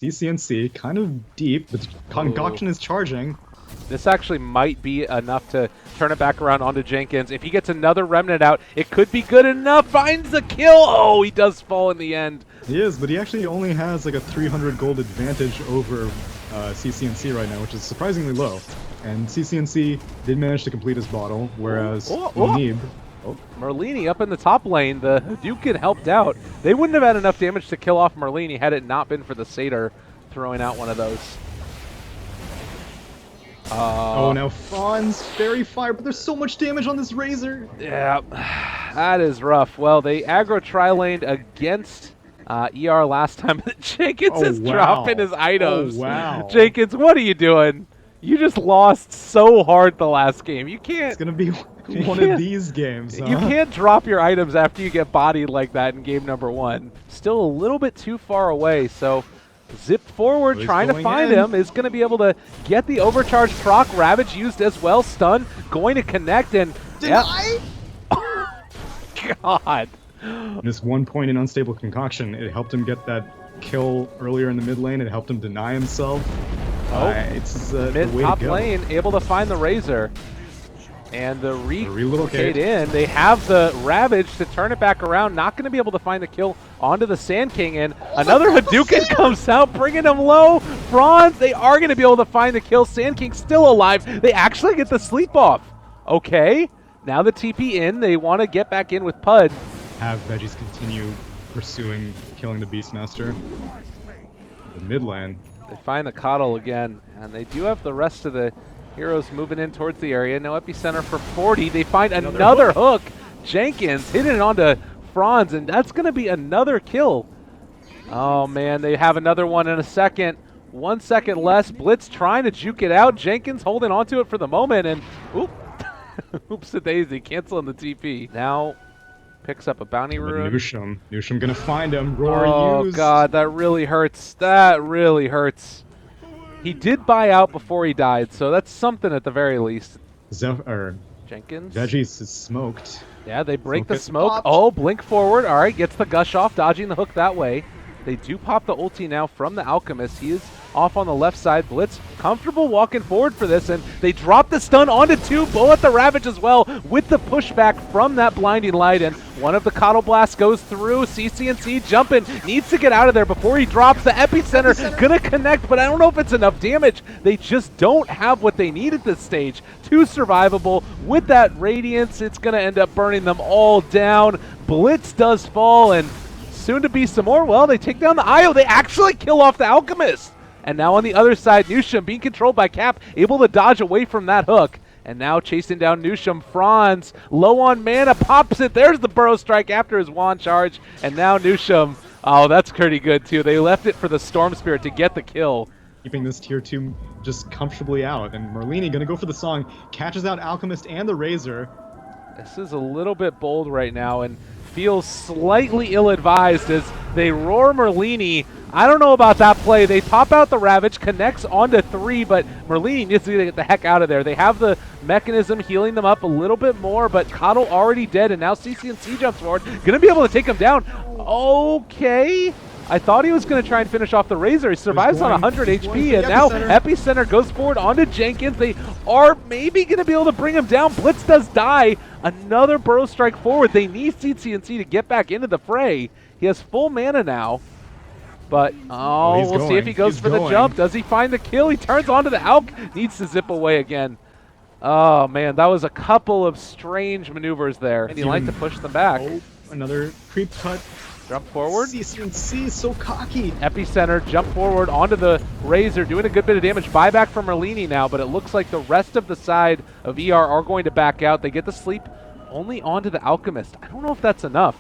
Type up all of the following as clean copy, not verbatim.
CCNC kind of deep. The concoction is charging. This actually might be enough to turn it back around onto Jenkins. If he gets another remnant out, it could be good enough. Finds the kill. Oh, he does fall in the end. He is, but he actually only has like a 300 gold advantage over CCNC right now, which is surprisingly low. And CCNC did manage to complete his bottle, whereas Neeb... Merlini up in the top lane. The Hadouken helped out. They wouldn't have had enough damage to kill off Merlini had it not been for the Satyr throwing out one of those. Oh, now Franz, very fire, but there's so much damage on this Razor. Yeah, that is rough. Well, they aggro tri-laned against ER last time. Jenkins is dropping his items. Oh, wow. Jenkins, what are you doing? You just lost so hard the last game. You can't... It's going to be one of these games, huh? You can't drop your items after you get bodied like that in game number 1. Still a little bit too far away, so... Zip forward, trying to find him, is going to be able to get the overcharge proc. Ravage used as well, stun, going to connect, and... Deny? God. This 1 point in Unstable Concoction, it helped him get that kill earlier in the mid lane, it helped him deny himself. It's the way top to go. lane, able to find the Razor. And the relocate in. They have the Ravage to turn it back around. Not going to be able to find the kill onto the Sand King. And another Hadouken comes out, bringing him low. Franz, they are going to be able to find the kill. Sand King still alive. They actually get the sleep off. Okay. Now the TP in. They want to get back in with Pud. Have Veggies continue pursuing, killing the Beastmaster. The mid lane. They find the Coddle again. And they do have the rest of the heroes moving in towards the area. No epicenter for 40. They find another hook. Jenkins hitting it onto Franz, and that's going to be another kill. Oh, man. They have another one in a second. 1 second less. Blitz trying to juke it out. Jenkins holding onto it for the moment, and oops a daisy, canceling the TP. Now picks up a bounty rune. Newsham going to find him. Roar used. God, that really hurts. That really hurts. He did buy out before he died, so that's something at the very least. Jenkins? Veggies is smoked. Yeah, they break the smoke. Oh, blink forward. All right, gets the gush off, dodging the hook that way. They do pop the ulti now from the Alchemist. He is off on the left side. Blitz comfortable walking forward for this, and they drop the stun onto 2. Bow at the Ravage as well with the pushback from that blinding light, and one of the Coddle Blasts goes through. CCNC jumping, needs to get out of there before he drops. The epicenter gonna connect, but I don't know if it's enough damage. They just don't have what they need at this stage. Too survivable. With that Radiance, it's gonna end up burning them all down. Blitz does fall, and soon to be some more. Well, they take down the IO. They actually kill off the Alchemist. And now on the other side, Newsham being controlled by Cap, able to dodge away from that hook. And now chasing down Newsham, Franz, low on mana, pops it. There's the Burrow Strike after his wand charge. And now Newsham, oh, that's pretty good too. They left it for the Storm Spirit to get the kill. Keeping this tier 2 just comfortably out. And Merlini gonna go for the song, catches out Alchemist and the Razor. This is a little bit bold right now and feels slightly ill-advised as they roar Merlini. I don't know about that play. They pop out the Ravage, connects onto 3, but Merlini needs to get the heck out of there. They have the mechanism healing them up a little bit more, but Coddle already dead, and now CCNC jumps forward. Gonna be able to take him down. Okay. I thought he was going to try and finish off the Razor. He survives on 100 HP, and now Epicenter goes forward onto Jenkins. They are maybe going to be able to bring him down. Blitz does die. Another Burrow Strike forward. They need CCNC to get back into the fray. He has full mana now. But, we'll see if he goes for the jump. Does he find the kill? He turns onto the Alk. Needs to zip away again. Oh, man, that was a couple of strange maneuvers there. And he liked to push them back. Oh, another creep cut. Jump forward. CCNC is so cocky. Epicenter, jump forward onto the Razor, doing a good bit of damage. Buyback from Merlini now, but it looks like the rest of the side of ER are going to back out. They get the sleep only onto the Alchemist. I don't know if that's enough.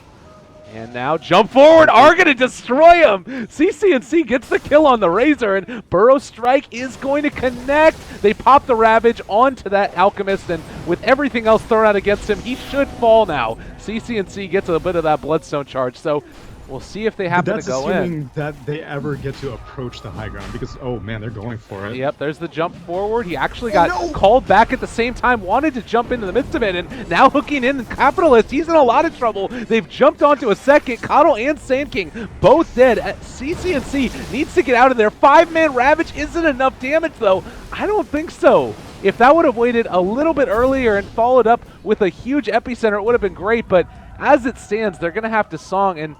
And now jump forward, are going to destroy him. CCNC gets the kill on the Razor, and Burrow Strike is going to connect. They pop the Ravage onto that Alchemist, and with everything else thrown out against him, he should fall now. CCNC gets a bit of that Bloodstone charge, so We'll see if they happen to go in. That's assuming that they ever get to approach the high ground because, oh man, they're going for it. Yep, there's the jump forward. He actually got called back at the same time, wanted to jump into the midst of it, and now hooking in Capitalist. He's in a lot of trouble. They've jumped onto a second. Coddle and Sand King both dead. CCNC needs to get out of there. 5-man Ravage isn't enough damage, though. I don't think so. If that would have waited a little bit earlier and followed up with a huge epicenter, it would have been great, but as it stands, they're going to have to song and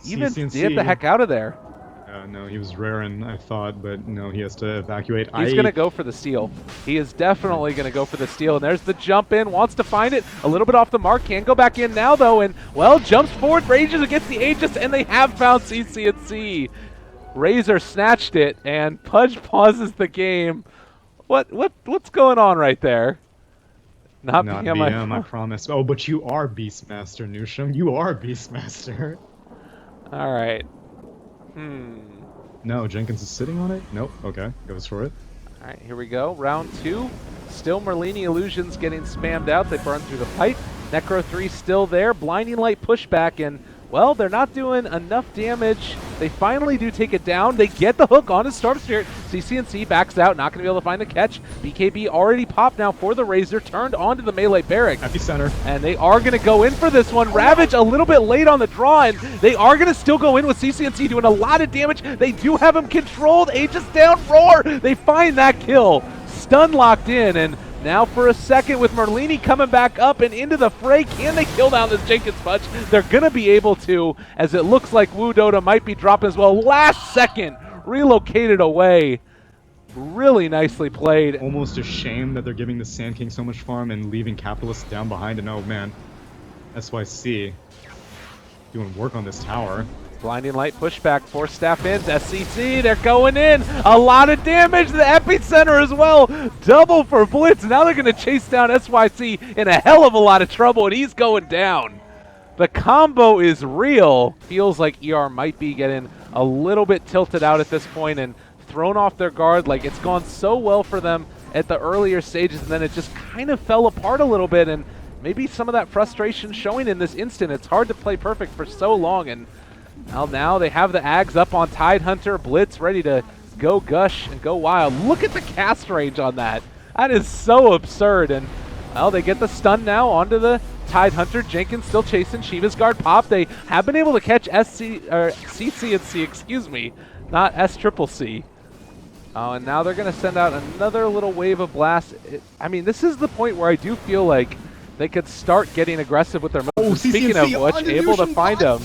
even get the heck out of there. No, he was raring, I thought, but no, he has to evacuate. He's going to go for the steal. He is definitely going to go for the steal, and there's the jump in, wants to find it, a little bit off the mark, can go back in now, though, and, well, jumps forward, rages against the Aegis, and they have found CCNC. Razor snatched it, and Pudge pauses the game. What's going on right there? Not BM, I promise. Oh, but you are Beastmaster, Nusham. You are Beastmaster. All right. No, Jenkins is sitting on it? Nope. Okay, goes for it. All right, here we go. Round 2. Still Merlini Illusions getting spammed out. They burn through the pipe. Necro 3 still there. Blinding Light pushback, and, well, they're not doing enough damage. They finally do take it down. They get the hook on his Storm Spirit. CCNC backs out, not going to be able to find the catch. BKB already popped now for the Razor, turned onto the melee barrack. Epicenter. And they are going to go in for this one. Ravage a little bit late on the draw, and they are going to still go in with CCNC doing a lot of damage. They do have him controlled. Aegis down, Roar. They find that kill. Stun locked in, and now for a second with Merlini coming back up and into the fray. Can they kill down this Jenkins Pudge? They're going to be able to, as it looks like LyricalDota might be dropping as well. Last second, relocated away. Really nicely played. Almost a shame that they're giving the Sand King so much farm and leaving Capitalists down behind. And oh man, SYC doing work on this tower. Blinding Light pushback, 4 staff ins, SCC, they're going in. A lot of damage, the epicenter as well. Double for Blitz. Now they're going to chase down SYC in a hell of a lot of trouble, and he's going down. The combo is real. Feels like ER might be getting a little bit tilted out at this point and thrown off their guard. Like, it's gone so well for them at the earlier stages, and then it just kind of fell apart a little bit, and maybe some of that frustration showing in this instant. It's hard to play perfect for so long, and well, now they have the Ags up on Tidehunter. Blitz ready to go gush and go wild. Look at the cast range on that. That is so absurd. And, well, they get the stun now onto the Tidehunter. Jenkins still chasing Shiva's guard pop. They have been able to catch CCNC, excuse me, not SCCC. Oh, and now they're going to send out another little wave of blasts. I mean, this is the point where I do feel like they could start getting aggressive with their moves. Oh, speaking of which, able to find them.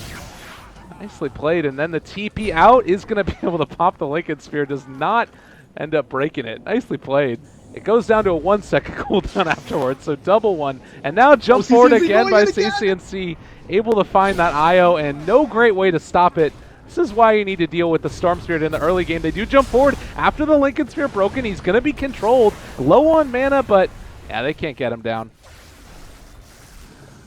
Nicely played, and then the TP out is going to be able to pop the Lincoln Sphere. Does not end up breaking it. Nicely played. It goes down to a 1-second cooldown afterwards, so double one. And now jump forward again by CCNC, able to find that IO, and no great way to stop it. This is why you need to deal with the Storm Spirit in the early game. They do jump forward after the Lincoln Sphere broken. He's going to be controlled. Low on mana, but yeah, they can't get him down.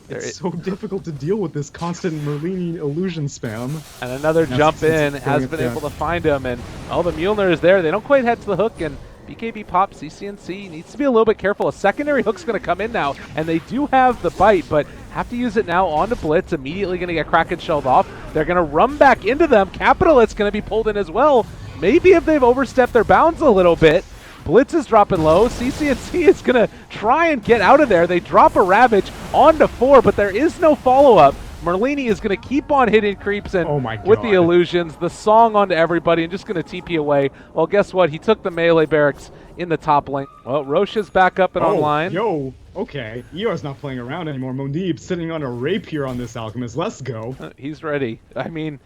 It's so difficult to deal with this constant Merlini illusion spam. And another jump in has been able to find him, and oh, the Mjolnir is there. They don't quite head to the hook, and BKB pops. CCNC needs to be a little bit careful. A secondary hook's going to come in now, and they do have the bite, but have to use it now onto Blitz. Immediately going to get Kraken shelled off. They're going to run back into them. Capitalist's going to be pulled in as well. Maybe if they've overstepped their bounds a little bit. Blitz is dropping low. CCNC is going to try and get out of there. They drop a Ravage onto 4, but there is no follow-up. Merlini is going to keep on hitting creeps and with the illusions, the song onto everybody, and just going to TP away. Well, guess what? He took the melee barracks in the top lane. Well, Roche is back up and online. Yo, okay. ER's not playing around anymore. Mondeeb sitting on a rapier on this Alchemist. Let's go. He's ready. I mean,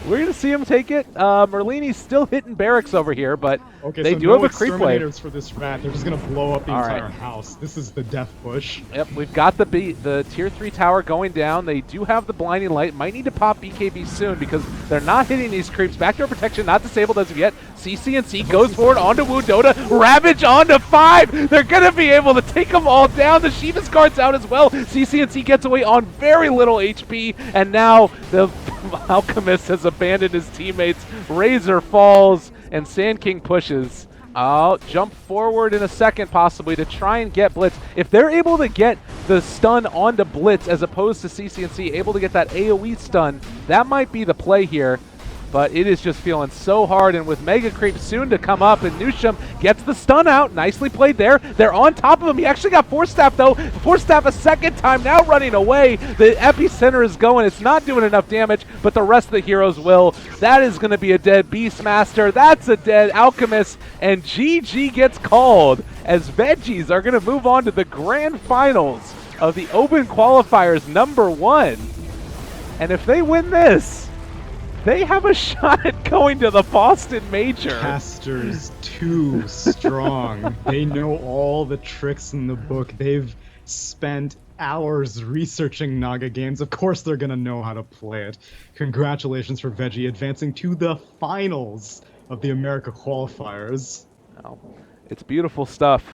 we're going to see him take it. Merlini's still hitting barracks over here, but they do have a creep wave. For this rat. They're just going to blow up the entire house. This is the death push. Yep, we've got the tier 3 tower going down. They do have the blinding light. Might need to pop BKB soon because they're not hitting these creeps. Backdoor protection not disabled as of yet. CCNC goes forward onto LyricalDota. Ravage onto 5. They're going to be able to take them all down. The Shiva's guard's out as well. CCNC gets away on very little HP, and now the Alchemist has abandoned his teammates. Razor falls, and Sand King pushes. I'll jump forward in a second possibly to try and get Blitz. If they're able to get the stun onto Blitz as opposed to CCNC able to get that AoE stun. That might be the play here. But it is just feeling so hard, and with Mega Creep soon to come up, and Newsham gets the stun out. Nicely played there. They're on top of him. He actually got Force Staff, though. Force Staff a second time, now running away. The Epicenter is going. It's not doing enough damage, but the rest of the heroes will. That is going to be a dead Beastmaster. That's a dead Alchemist, and GG gets called as Veggies are going to move on to the grand finals of the Open Qualifiers #1. And if they win this, they have a shot at going to the Boston Major. Casters too strong. They know all the tricks in the book. They've spent hours researching Naga games. Of course they're gonna know how to play it. Congratulations for Veggie advancing to the finals of the America qualifiers. Well, it's beautiful stuff.